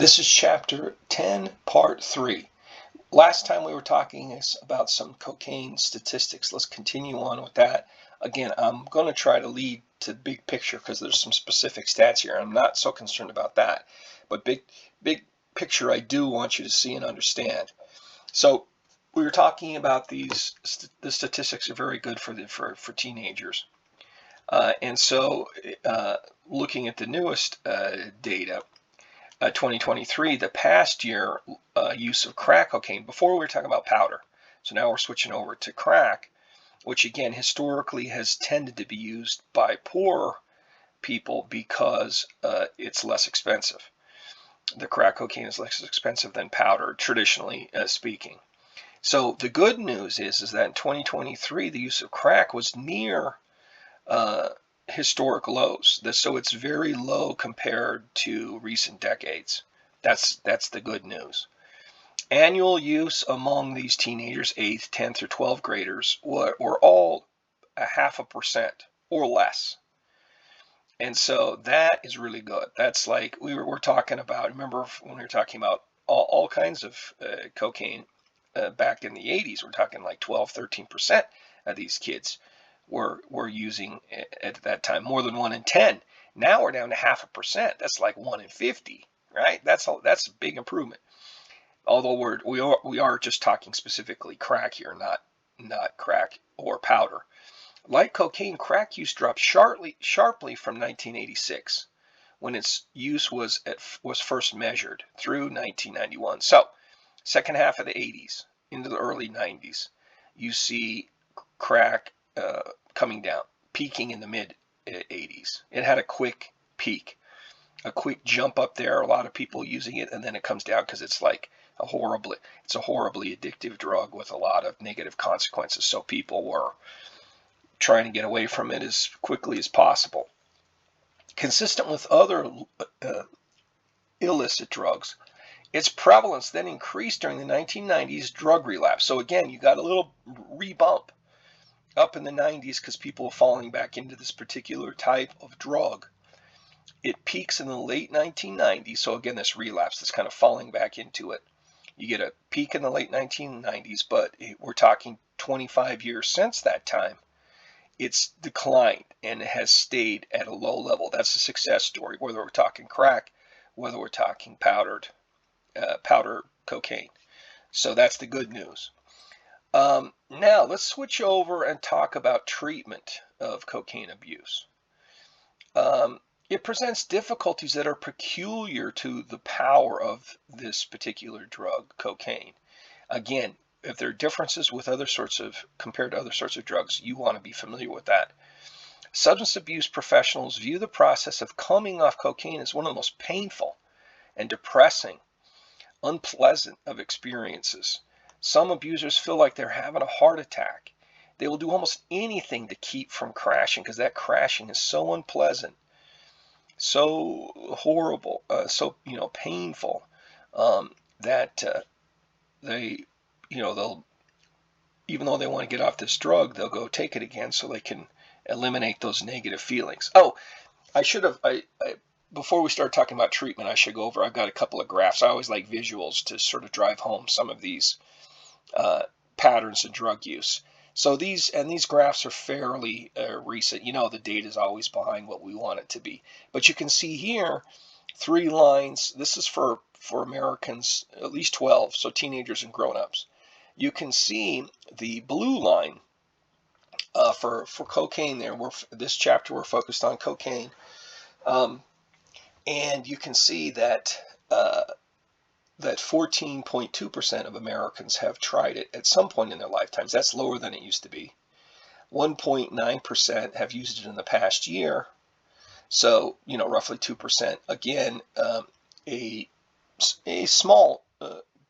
This is chapter 10, part 3. Last time we were talking about some cocaine statistics. Let's continue on with that. Again, I'm going to try to lead to the big picture because there's some specific stats here. I'm not so concerned about that. But big picture I do want you to see and understand. So we were talking about the statistics are very good for teenagers. And so looking at the newest data, 2023, the past year use of crack cocaine. Before we were talking about powder, so now we're switching over to crack, which again historically has tended to be used by poor people because it's less expensive. The crack cocaine is less expensive than powder, traditionally speaking. So the good news is that in 2023 the use of crack was near historic lows. So it's very low compared to recent decades. That's the good news. Annual use among these teenagers, 8th, 10th, or 12th graders, were all 0.5% or less. And so that is really good. That's like we're talking about, remember when we were talking about all kinds of cocaine back in the 80s, we're talking like 12, 13% of these kids were using at that time, more than 1 in 10. Now we're down to 0.5%. That's like 1 in 50, right? That's a big improvement. Although we are just talking specifically crack here, not crack or powder. Like cocaine, crack use dropped sharply from 1986, when its use was first measured, through 1991. So, second half of the 80s into the early 90s, you see crack coming down, peaking in the mid 80s. It had a quick peak, a quick jump up there, a lot of people using it, and then it comes down because it's like a horribly addictive drug with a lot of negative consequences. So people were trying to get away from it as quickly as possible. Consistent with other illicit drugs, its prevalence then increased during the 1990s drug relapse. So again, you got a little rebump up in the 90s because people are falling back into this particular type of drug. It peaks in the late 1990s. So again, this relapse that's kind of falling back into it. You get a peak in the late 1990s, but we're talking 25 years since that time. It's declined and it has stayed at a low level. That's a success story, whether we're talking crack, whether we're talking powder cocaine. So that's the good news. Now let's switch over and talk about treatment of cocaine abuse. It presents difficulties that are peculiar to the power of this particular drug, cocaine. Again, if there are differences with compared to other sorts of drugs, you want to be familiar with that. Substance abuse professionals view the process of coming off cocaine as one of the most painful and depressing, unpleasant of experiences. Some abusers feel like they're having a heart attack. They will do almost anything to keep from crashing because that crashing is so unpleasant, so horrible, so painful, that they'll, even though they want to get off this drug, they'll go take it again so they can eliminate those negative feelings. Oh, before we start talking about treatment, I should go over, I've got a couple of graphs. I always like visuals to sort of drive home some of these patterns of drug use. So these graphs are fairly recent. The data is always behind what we want it to be. But you can see here 3 lines. This is for Americans, at least 12, so teenagers and grown-ups. You can see the blue line for cocaine there. This chapter we're focused on cocaine. And you can see that 14.2% of Americans have tried it at some point in their lifetimes. That's lower than it used to be. 1.9% have used it in the past year. So, roughly 2%. Again, a small,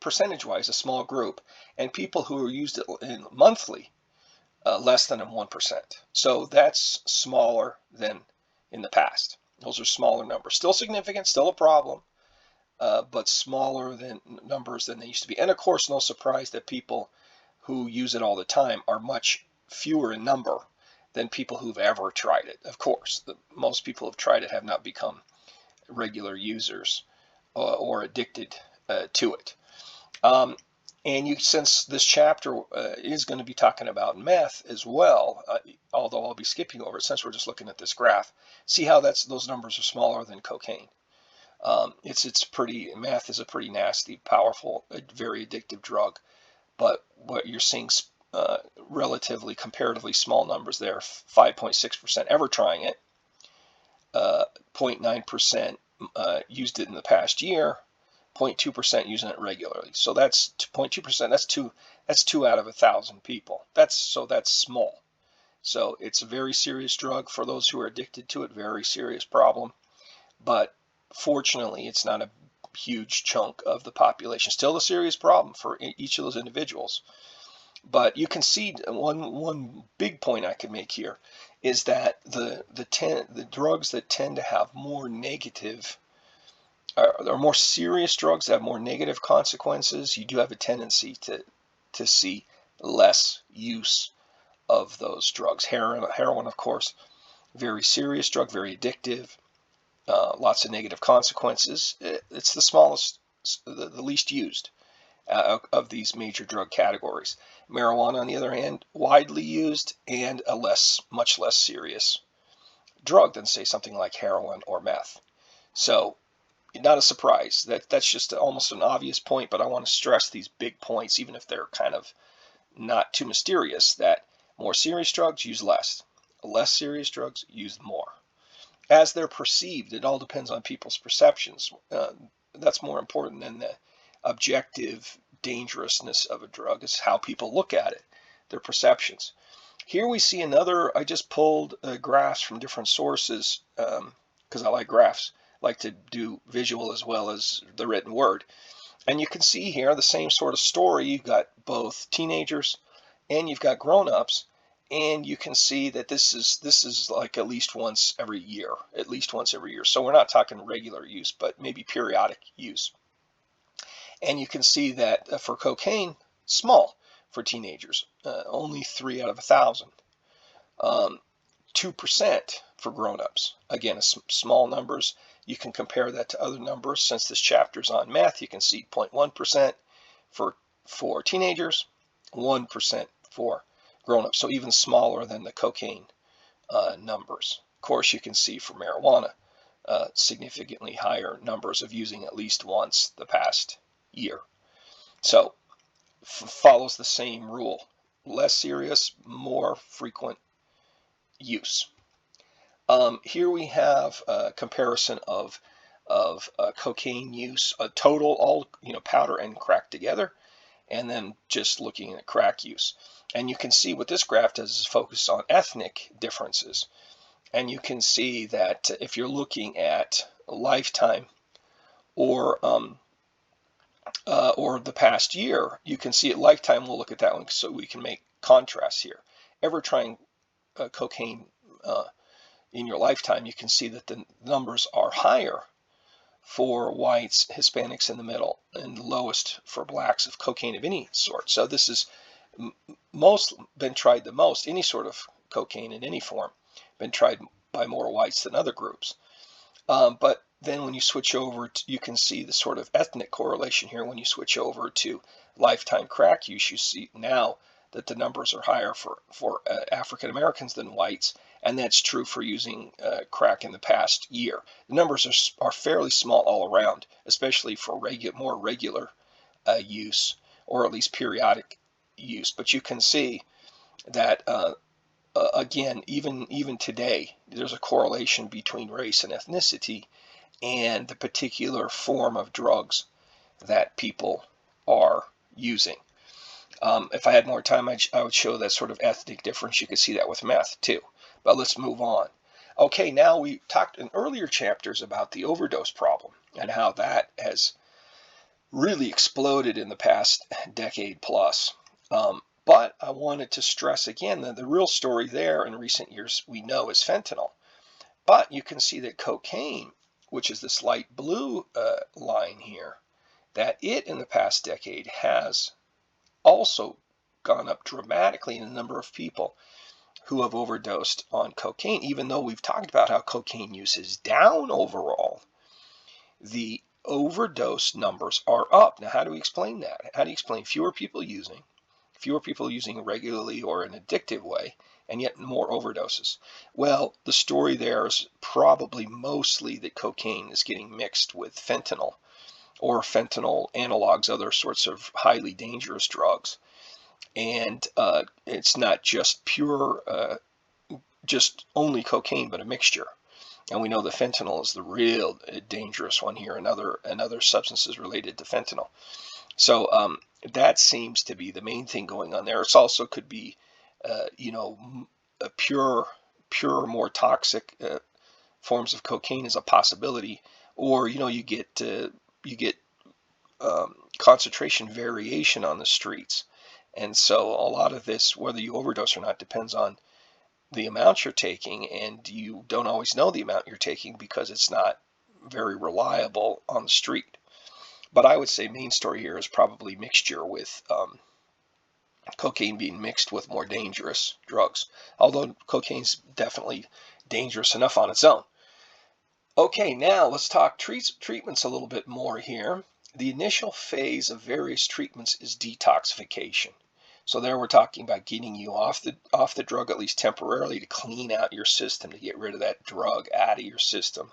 percentage-wise, a small group. And people who used it in monthly, less than 1%. So that's smaller than in the past. Those are smaller numbers. Still significant, still a problem, but smaller numbers than they used to be. And of course, no surprise that people who use it all the time are much fewer in number than people who've ever tried it. Of course, most people who've tried it have not become regular users. or addicted to it. Um, and since this chapter is going to be talking about meth as well, although I'll be skipping over it since we're just looking at this graph, see how those numbers are smaller than cocaine. Meth is a pretty nasty, powerful, very addictive drug, but what you're seeing relatively, comparatively small numbers there, 5.6% ever trying it, 0.9% used it in the past year, 0.2% using it regularly. So that's 0.2%. That's two out of 1,000 people. That's small. So it's a very serious drug for those who are addicted to it. Very serious problem. But fortunately, it's not a huge chunk of the population. Still a serious problem for each of those individuals. But you can see one big point I could make here is that the drugs that tend to have more negative or more serious drugs that have more negative consequences, you do have a tendency to see less use of those drugs. Heroin, of course, very serious drug, very addictive, lots of negative consequences. It's the smallest, the least used of these major drug categories. Marijuana, on the other hand, widely used and a much less serious drug than, say, something like heroin or meth. So, not a surprise. That's just almost an obvious point, but I want to stress these big points, even if they're kind of not too mysterious, that more serious drugs use less. Less serious drugs use more. As they're perceived, it all depends on people's perceptions. That's more important than the objective dangerousness of a drug, is how people look at it, their perceptions. Here we see another, I just pulled graphs from different sources because I like graphs. I like to do visual as well as the written word. And you can see here the same sort of story. You've got both teenagers and you've got grown-ups, and you can see that this is like at least once every year. So we're not talking regular use, but maybe periodic use. And you can see that for cocaine, small for teenagers, only 3 out of 1,000. 2% for grown-ups. Again, small numbers. You can compare that to other numbers. Since this chapter is on meth, you can see 0.1% for teenagers, 1% for grown-ups. So even smaller than the cocaine numbers. Of course, you can see for marijuana, significantly higher numbers of using at least once the past year. So follows the same rule. Less serious, more frequent use. Here we have a comparison of cocaine use, total, all powder and crack together, and then just looking at crack use. And you can see what this graph does is focus on ethnic differences. And you can see that if you're looking at lifetime or the past year, you can see at lifetime. We'll look at that one so we can make contrasts here. Ever trying cocaine in your lifetime, you can see that the numbers are higher for whites, Hispanics in the middle, and lowest for blacks of cocaine of any sort. So this is been tried the most, any sort of cocaine in any form, been tried by more whites than other groups. But then when you switch over, you can see the sort of ethnic correlation here. When you switch over to lifetime crack use, you see now that the numbers are higher for African Americans than whites, and that's true for using crack in the past year. The numbers are fairly small all around, especially for more regular use, or at least periodic use. But you can see that again, even today, there's a correlation between race and ethnicity and the particular form of drugs that people are using. If I had more time, I would show that sort of ethnic difference. You can see that with meth too. But let's move on. Okay, now we talked in earlier chapters about the overdose problem and how that has really exploded in the past decade plus. But I wanted to stress again that the real story there in recent years we know is fentanyl. But you can see that cocaine, which is this light blue line here, that it in the past decade has also gone up dramatically in the number of people who have overdosed on cocaine. Even though we've talked about how cocaine use is down overall, the overdose numbers are up. Now, how do we explain that? How do you explain fewer people using regularly or in an addictive way, and yet more overdoses? Well, the story there is probably mostly that cocaine is getting mixed with fentanyl or fentanyl analogs, other sorts of highly dangerous drugs. And it's not just just only cocaine, but a mixture. And we know the fentanyl is the real dangerous one here, and other substances related to fentanyl. So that seems to be the main thing going on there. It also could be, a pure, more toxic forms of cocaine is a possibility, or you get concentration variation on the streets, and so a lot of this, whether you overdose or not, depends on the amount you're taking, and you don't always know the amount you're taking because it's not very reliable on the street. But I would say main story here is probably mixture with cocaine being mixed with more dangerous drugs, although cocaine's definitely dangerous enough on its own. Okay, now let's talk treatments a little bit more here. The initial phase of various treatments is detoxification. So there we're talking about getting you off the drug, at least temporarily, to clean out your system, to get rid of that drug out of your system,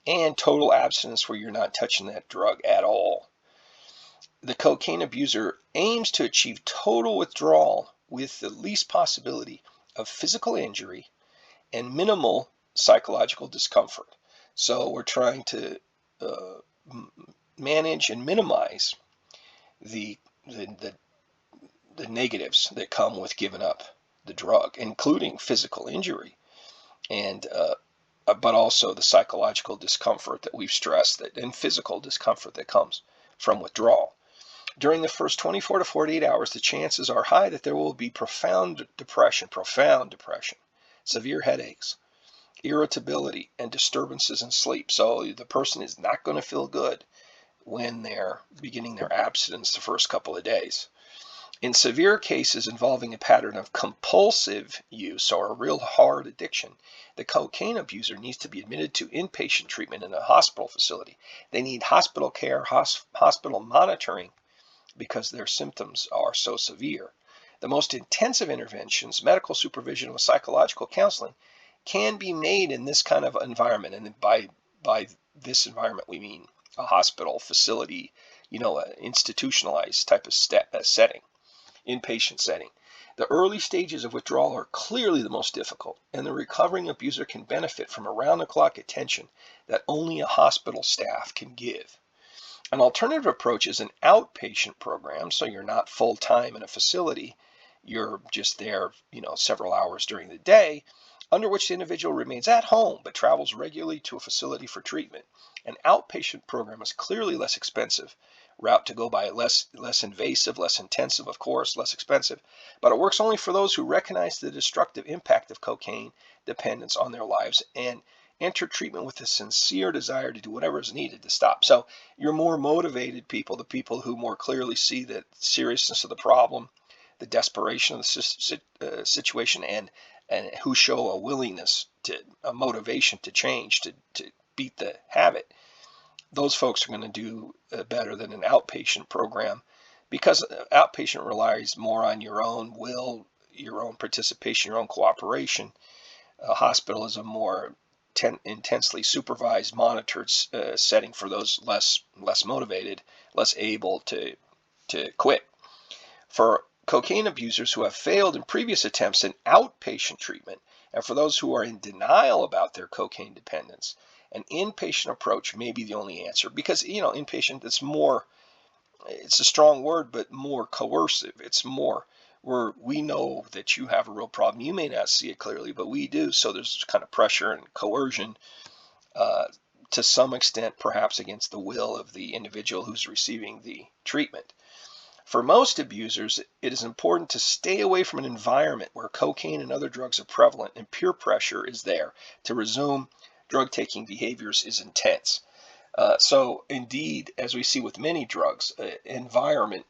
and total abstinence where you're not touching that drug at all. The cocaine abuser aims to achieve total withdrawal with the least possibility of physical injury and minimal psychological discomfort. So we're trying to manage and minimize the negatives that come with giving up the drug, including physical injury, and but also the psychological discomfort that we've stressed, and physical discomfort that comes from withdrawal. During the first 24 to 48 hours, the chances are high that there will be profound depression, severe headaches, irritability, and disturbances in sleep. So the person is not going to feel good when they're beginning their abstinence the first couple of days. In severe cases involving a pattern of compulsive use or a real hard addiction, the cocaine abuser needs to be admitted to inpatient treatment in a hospital facility. They need hospital care, hospital monitoring, because their symptoms are so severe. The most intensive interventions, medical supervision with psychological counseling, can be made in this kind of environment. And by this environment, we mean a hospital facility, an institutionalized type of setting. Inpatient setting. The early stages of withdrawal are clearly the most difficult, and the recovering abuser can benefit from around-the-clock attention that only a hospital staff can give. An alternative approach is an outpatient program, so you're not full-time in a facility, you're just there, several hours during the day, under which the individual remains at home but travels regularly to a facility for treatment. An outpatient program is clearly less expensive route to go by, less invasive, less intensive, of course, less expensive, but it works only for those who recognize the destructive impact of cocaine dependence on their lives and enter treatment with a sincere desire to do whatever is needed to stop. So your more motivated people, the people who more clearly see the seriousness of the problem, the desperation of the situation, and who show a willingness, a motivation to change, to beat the habit, those folks are going to do better than an outpatient program, because outpatient relies more on your own will, your own participation, your own cooperation. A hospital is a more intensely supervised, monitored setting for those less motivated, less able to quit. For cocaine abusers who have failed in previous attempts, an outpatient treatment, and for those who are in denial about their cocaine dependence, an inpatient approach may be the only answer, because inpatient, it's a strong word, but more coercive. It's more where we know that you have a real problem. You may not see it clearly, but we do. So there's kind of pressure and coercion to some extent, perhaps against the will of the individual who's receiving the treatment. For most abusers, it is important to stay away from an environment where cocaine and other drugs are prevalent and peer pressure is there to resume drug-taking behaviors is intense. So indeed, as we see with many drugs, environment,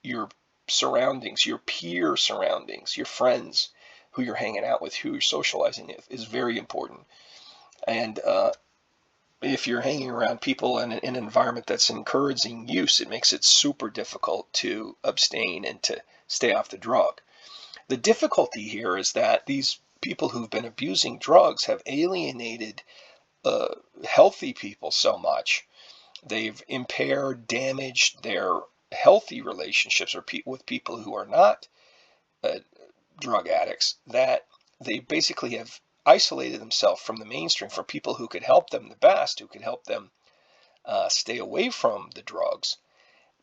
your surroundings, your peer surroundings, your friends, who you're hanging out with, who you're socializing with, is very important. And if you're hanging around people in an environment that's encouraging use, it makes it super difficult to abstain and to stay off the drug. The difficulty here is that these people who've been abusing drugs have alienated healthy people so much. They've impaired, damaged their healthy relationships with people who are not uh, drug addicts, that they basically have isolated themselves from the mainstream, from people who could help them the best, who could help them stay away from the drugs.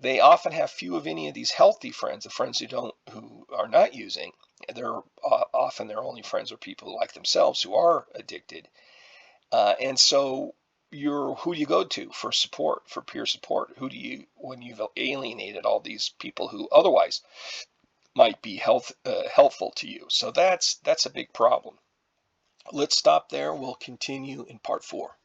They often have few of any of these healthy friends, the friends who are not using. They're often their only friends are people like themselves who are addicted, and so who do you go to for support, for peer support? Who do you, when you've alienated all these people who otherwise might be helpful to you? So that's a big problem. Let's stop there. We'll continue in part 4.